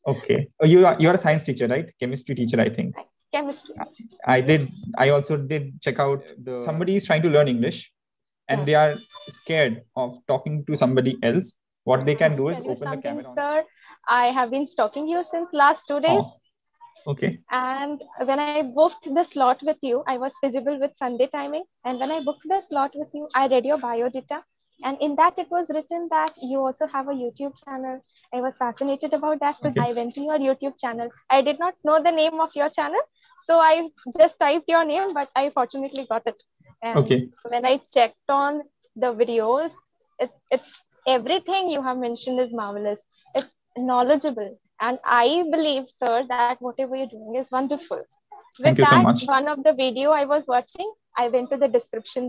Okay. Oh, you are a science teacher, right? Chemistry teacher, I think. Chemistry. I also did check out somebody is trying to learn English and they are scared of talking to somebody else. What they can do is open the camera. Sir, I have been stalking you since last 2 days. Oh, okay. And when I booked the slot with you, I was visible with Sunday timing. And when I booked the slot with you, I read your bio data. And in that, it was written that you also have a YouTube channel. I was fascinated about that. So I went to your YouTube channel. I did not know the name of your channel. So I just typed your name, but I fortunately got it. And when I checked on the videos, it's everything you have mentioned is marvelous. It's knowledgeable. And I believe, sir, that whatever you're doing is wonderful. Thank you so much. One of the video I was watching, I went to the description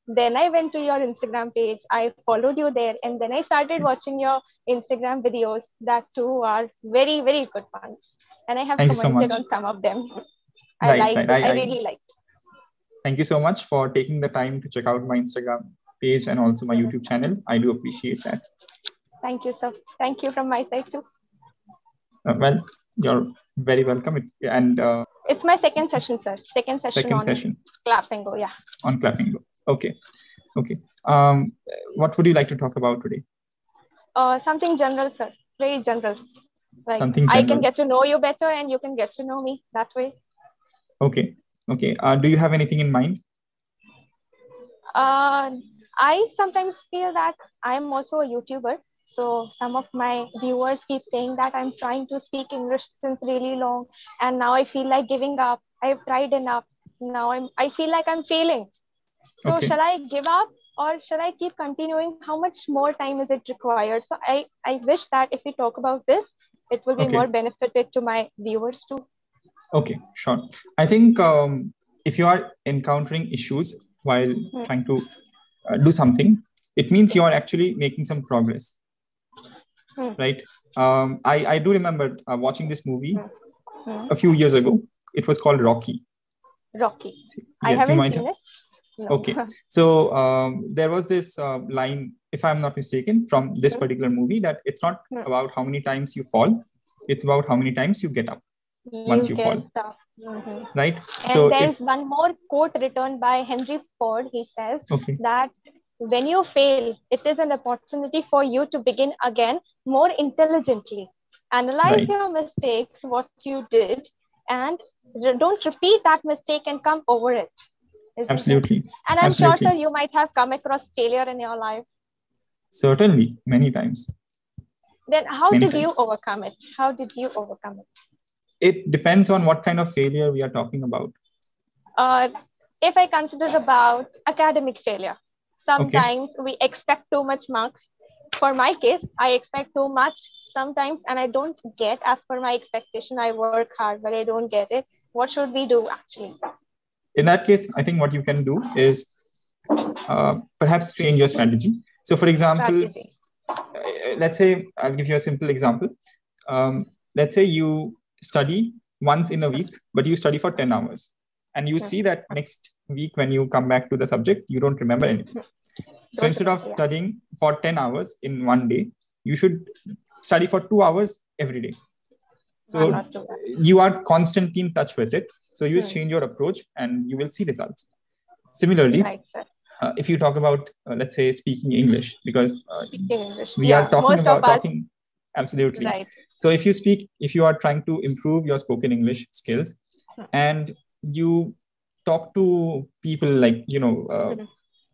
then I went to your Instagram page. I followed you there. And then I started watching your Instagram videos. That too are very, very good ones. And I have commented on some of them. I really liked. Thank you so much for taking the time to check out my Instagram page and also my YouTube channel. I do appreciate that. Thank you, sir. Thank you from my side too. Well, you're very welcome. And it's my second session, sir. Second session. Clapingo, yeah. On Clapingo. Okay. What would you like to talk about today? Something general, sir. Very general. Like Something general. I can get to know you better and you can get to know me that way. Okay. Do you have anything in mind? I sometimes feel that I'm also a YouTuber. So some of my viewers keep saying that I'm trying to speak English since really long. And now I feel like giving up. I've tried enough. Now I feel like I'm failing. So shall I give up or shall I keep continuing? How much more time is it required? So I wish that if we talk about this, it will be more benefited to my viewers too. Okay, sure. I think if you are encountering issues while trying to do something, it means you are actually making some progress. Right? I do remember watching this movie a few years ago. It was called Rocky. Rocky. Yes, I haven't seen it. No. Okay. So there was this line, if I'm not mistaken, from this particular movie that it's not about how many times you fall. It's about how many times you get up once you fall. Right? And so there's one more quote written by Henry Ford. He says that when you fail, it is an opportunity for you to begin again more intelligently. Analyze your mistakes, what you did, and don't repeat that mistake and come over it. Absolutely. And I'm sure, sir, you might have come across failure in your life. Certainly, many times. Then how did you overcome it? How did you overcome it? It depends on what kind of failure we are talking about. If I consider about academic failure, sometimes we expect too much marks. For my case, I expect too much sometimes and I don't get as per my expectation. I work hard, but I don't get it. What should we do actually? In that case, I think what you can do is perhaps change your strategy. So for example, let's say, I'll give you a simple example. Let's say you study once in a week, but you study for 10 hours. And you see that next week when you come back to the subject, you don't remember anything. So instead of studying for 10 hours in one day, you should study for 2 hours every day. So you are constantly in touch with it. So you will change your approach and you will see results. Similarly, if you talk about, let's say, speaking English, because we are talking about talking. Absolutely. Right. So if you are trying to improve your spoken English skills and you talk to people like,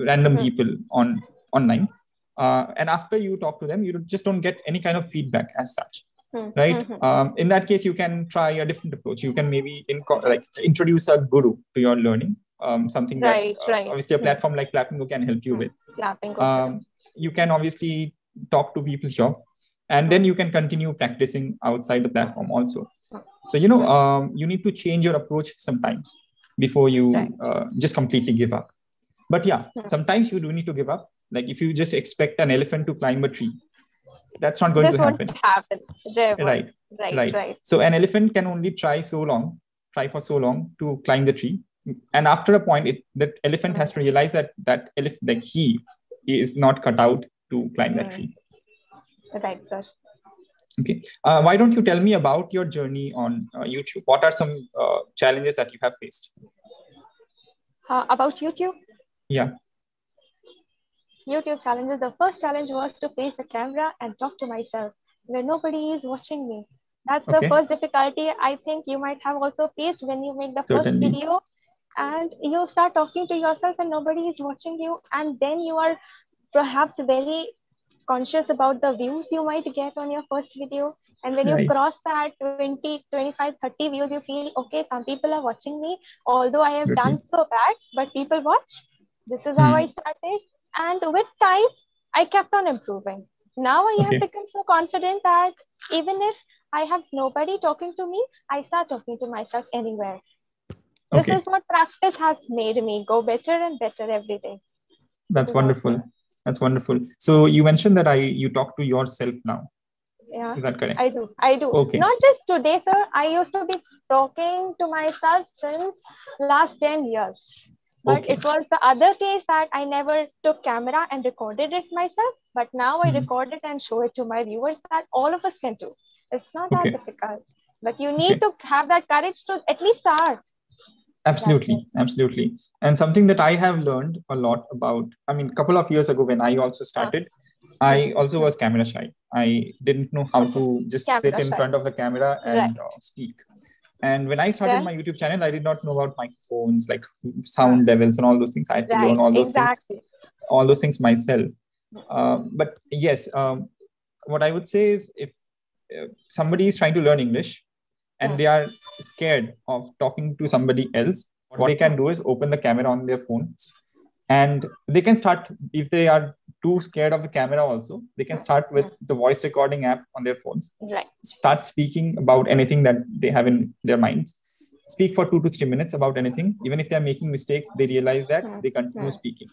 random people online, and after you talk to them, you just don't get any kind of feedback as such. Right. In that case, you can try a different approach. You can maybe introduce a guru to your learning, something that obviously a platform like Clapingo can help you with. You can obviously talk to people here, and then you can continue practicing outside the platform also. So, you need to change your approach sometimes before you just completely give up. But yeah, sometimes you do need to give up. Like if you just expect an elephant to climb a tree, that's not going to happen. Right. So an elephant can only try for so long to climb the tree. And after a point, that elephant has to realize that he is not cut out to climb that tree. Right, sir. Okay. Why don't you tell me about your journey on YouTube? What are some challenges that you have faced? About YouTube? Yeah. YouTube challenges. The first challenge was to face the camera and talk to myself where nobody is watching me. That's the first difficulty I think you might have also faced when you make the first video and you start talking to yourself and nobody is watching you. And then you are perhaps very conscious about the views you might get on your first video. And when you cross that 20, 25, 30 views, you feel, okay, some people are watching me, although I have done so bad, but people watch. This is how I started. And with time, I kept on improving. Now I have become so confident that even if I have nobody talking to me, I start talking to myself anywhere. This is what practice has made me go better and better every day. That's wonderful. That's wonderful. So you mentioned that you talk to yourself now. Yeah. Is that correct? I do. Okay. Not just today, sir. I used to be talking to myself since last 10 years. But it was the other case that I never took camera and recorded it myself. But now I record it and show it to my viewers that all of us can do. It's not that difficult. But you need to have that courage to at least start. Absolutely. Absolutely. And something that I have learned a lot about, I mean, a couple of years ago when I also started, I also was camera shy. I didn't know how to just sit in front of the camera and speak. And when I started my YouTube channel, I did not know about microphones, like sound levels and all those things. I had to learn all those things myself. But yes, what I would say is if somebody is trying to learn English and they are scared of talking to somebody else, what they can do is open the camera on their phones and they can start, if they are too scared of the camera also, they can start with the voice recording app on their phones. Start speaking about anything that they have in their minds. Speak for 2 to 3 minutes about anything. Even if they are making mistakes, they realize that they continue speaking.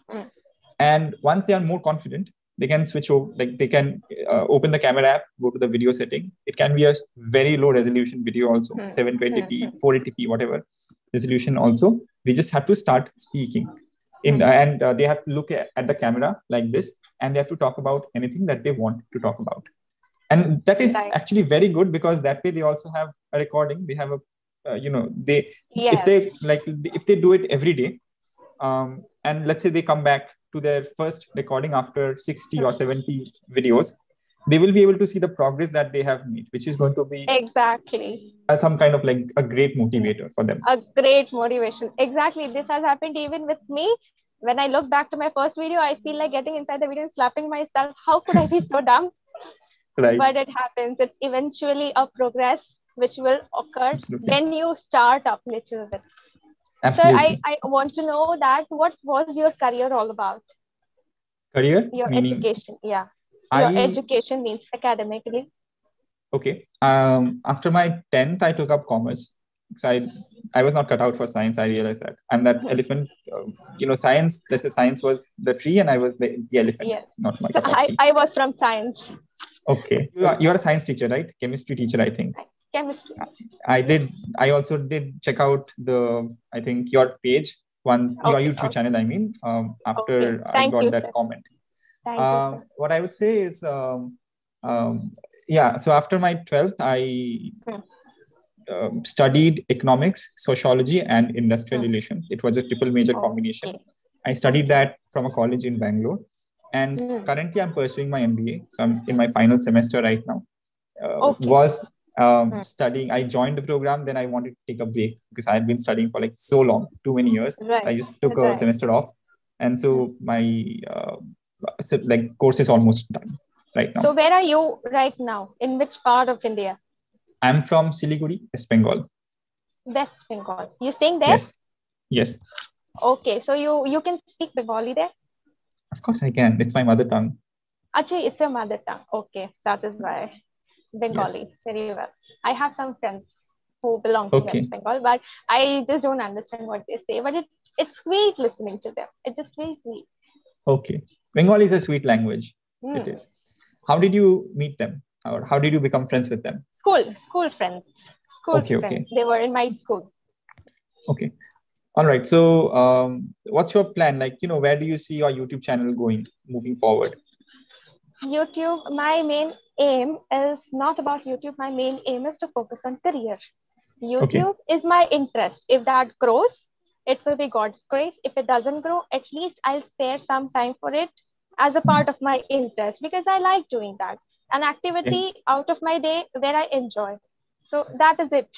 And once they are more confident, they can switch over, like they can open the camera app, go to the video setting. It can be a very low resolution video also, 720p, 480p, whatever resolution also. They just have to start speaking. And they have to look at the camera like this, and they have to talk about anything that they want to talk about. And that is actually very good because that way they also have a recording. They have a, if they do it every day, and let's say they come back to their first recording after 60 or 70 videos, they will be able to see the progress that they have made, which is going to be some kind of like a great motivator for them. A great motivation. Exactly. This has happened even with me. When I look back to my first video, I feel like getting inside the video and slapping myself. How could I be so dumb? But it happens. It's eventually a progress which will occur when you start up little bit. Absolutely. Sir, I want to know that what was your career all about? Career? Your education, yeah. Your education means academically. Okay. After my 10th, I took up commerce. Because I was not cut out for science. I realized that. I'm that elephant, science, let's say science was the tree and I was the elephant, not my cup of tea. I was from science. Okay. You are a science teacher, right? Chemistry teacher, I think. Chemistry. I also did check out your page once, your YouTube channel, I mean, after I got that comment. What I would say is, so after my 12th, I studied economics, sociology, and industrial relations. It was a triple major combination. I studied that from a college in Bangalore. And currently I'm pursuing my MBA. So I'm in my final semester right now. Studying, I joined the program, then I wanted to take a break because I had been studying for like so long, too many years. So I just took a semester off. And so my course is almost done right now. So where are you right now? In which part of India? I'm from Siliguri, West Bengal. West Bengal. You staying there? Yes. Okay, so you can speak Bengali there? Of course I can. It's my mother tongue. Actually, it's your mother tongue. Okay, that is why. Bengali, very well. I have some friends who belong to West Bengal, but I just don't understand what they say. But it's sweet listening to them. It's just very sweet. Okay. Bengali is a sweet language. It is. How did you meet them? Or how did you become friends with them? School friends. Friends. They were in my school. Okay. All right. So what's your plan? Like, where do you see your YouTube channel going moving forward? YouTube, my main aim is not about YouTube. My main aim is to focus on career. Okay. YouTube is my interest. If that grows, it will be God's grace. If it doesn't grow, at least I'll spare some time for it as a part of my interest, because I like doing that. An activity out of my day where I enjoy. So that is it,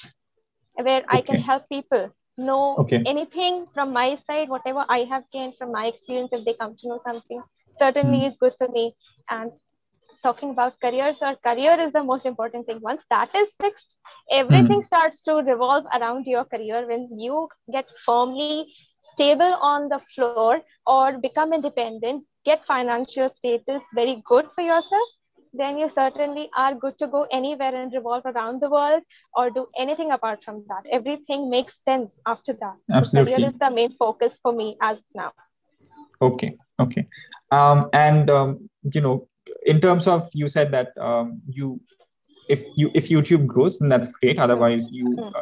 where I can Okay. help people know Okay. anything from my side, whatever I have gained from my experience. If they come to know something, certainly is good for me. And talking about career, so career is the most important thing. Once that is fixed, everything starts to revolve around your career. When you get firmly stable on the floor or become independent, get financial status very good for yourself, then you certainly are good to go anywhere and revolve around the world or do anything apart from that. Everything makes sense after that. So career Absolutely. is the main focus for me as now. Okay. Okay. And in terms of, you said that if YouTube grows, then that's great. Otherwise,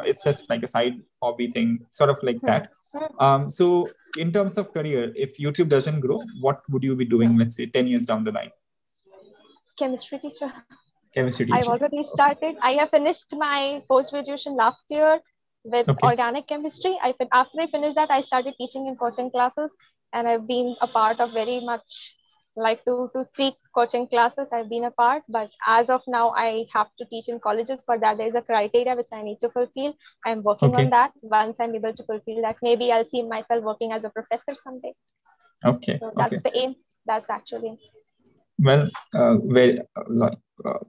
it's just like a side hobby thing, sort of like that. So in terms of career, if YouTube doesn't grow, what would you be doing, let's say 10 years down the line? Chemistry teacher. Chemistry I've teacher. already started. I have finished my post-graduation last year with organic chemistry. After I finished that, I started teaching in coaching classes, and I've been a part of very much like 2 to 3 coaching classes I've been a part. But as of now, I have to teach in colleges. For that, there is a criteria which I need to fulfill. I'm working on that. Once I'm able to fulfill that, maybe I'll see myself working as a professor someday. Okay. So that's the aim. That's actually. Well,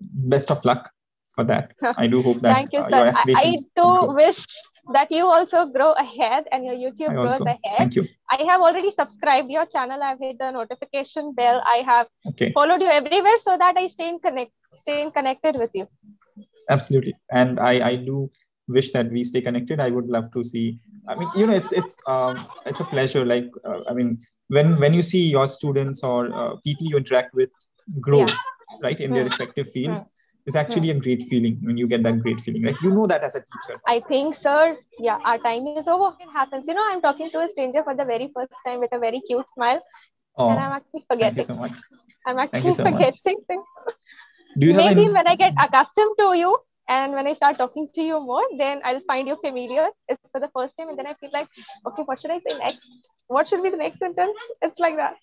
best of luck for that. I do hope that Thank you, sir. your aspirations I do wish that you also grow ahead and your YouTube grows ahead. Thank you. I have already subscribed your channel. I've hit the notification bell. I have followed you everywhere so that I staying connected with you. Absolutely. And I do wish that we stay connected. I would love to see. I mean, it's a pleasure. Like, I mean, when you see your students or people you interact with grow, right, in their respective fields, it's actually a great feeling when you get that great feeling. Like, that as a teacher. I think, sir, yeah, our time is over. It happens. I'm talking to a stranger for the very first time with a very cute smile. And I'm actually forgetting. Thank you so much. I'm actually forgetting things. Do you Maybe when I get accustomed to you and when I start talking to you more, then I'll find you familiar. It's for the first time. And then I feel like, okay, what should I say next? What should be the next sentence? It's like that.